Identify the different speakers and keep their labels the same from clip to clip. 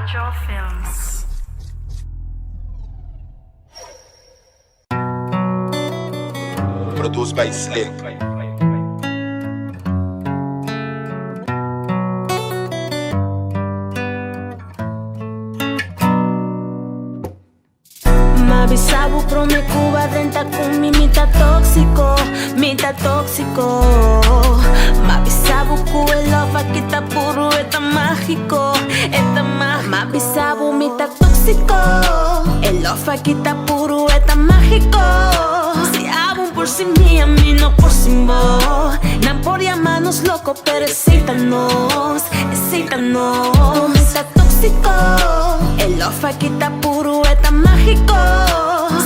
Speaker 1: Angel Films.
Speaker 2: Produced by Slick.
Speaker 3: Mabisabu pro me Cuba renta con mi mitad tóxico, mitad tóxico. Mabisabu ku el love aquí está puro, está mágico, está mágico. Mabisabu mitad tóxico, el love aquí está puro, está mágico. Si hablan por si mí, a mí no por si vos. Nan por llamarnos loco, pero excítanos, excítanos. Mitad tóxico, el love aquí está puro, está mágico.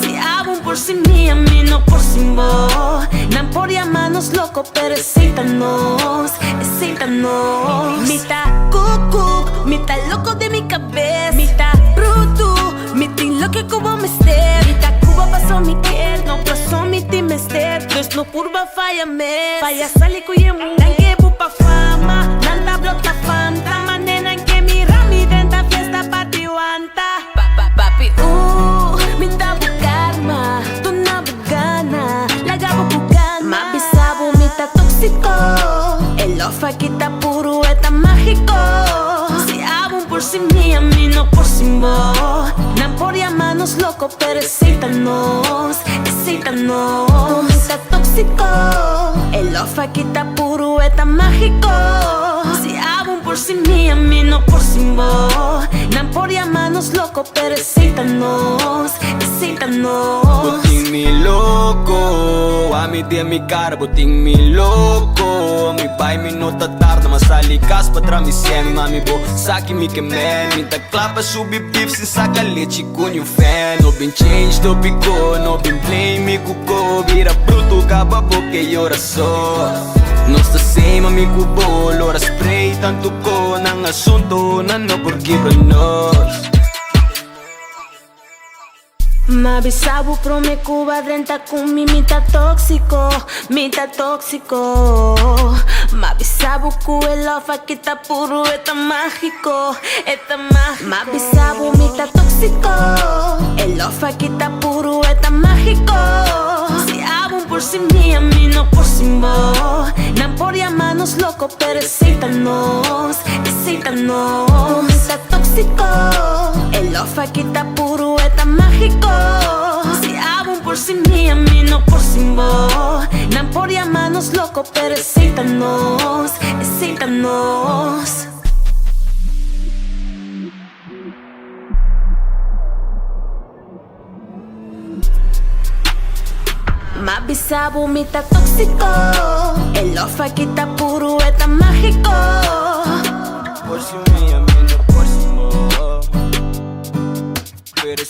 Speaker 3: Si hablan por si mí, a mí no por si vos. Nan por llamarnos loco, pero excítanos, excítanos. Mitad cucú, mitad loco de mi cabeza, mitad bruto, mitad lo que como me esté. Mitad Cuba pasó mi piel, no pasó mi team esté. Pues no curva falla me, falla sale cuyemu. Dan que bupa fama, nanta blota fanta. Manena en que mi rami denta fiesta pati wanta. Papi, minta bukarma, tu na bugana, lagabo bugana. Mabisabu mita tóxico, el love aquí está puro, está mágico. Si hablan por si mí, a mí no por si vos. Nan por llamarnos loco, pero excítanos, excítanos. Mita tóxico, el love aquí está puro, está mágico. Si hablan por si mí, a mí no por si vos. Nan por llamarnos loco, pero excítanos, excítanos.
Speaker 4: Boting mi loco, a mi dia mi cara, boting mi loco. Mi pai mi nota tarda, mas alikas patra mi semi. Mami bo, saki mi que man. Minta clapa subi beef, si saca leite com o fan. No been change, no pico, no been play mi cuco. Vira bruto, caba boca e ora só. Nós tá sem amigo bolo, ora spray tanto con ang asunto na no porque pra nós.
Speaker 3: Mabisabu pro me Cuba renta con mi mitad tóxico, mitad tóxico. Mabisabu ku el love aquí está puro, está mágico, está mágico. Mabisabu mitad tóxico, el love aquí está puro, está mágico. Si hablan por si mí, a mí no por si vos. Nan por llamarnos loco, pero excítanos, excítanos. Mitad tóxico, el love aquí está puro, está mágico. Si hablan por si mí, a mí no por si vos. Nan por llamarnos loco, pero excítanos, excítanos. Mabisabu mitad tóxico, el love aquí está puro, está mágico.
Speaker 4: Por si mí, a mí no por si vos. Pero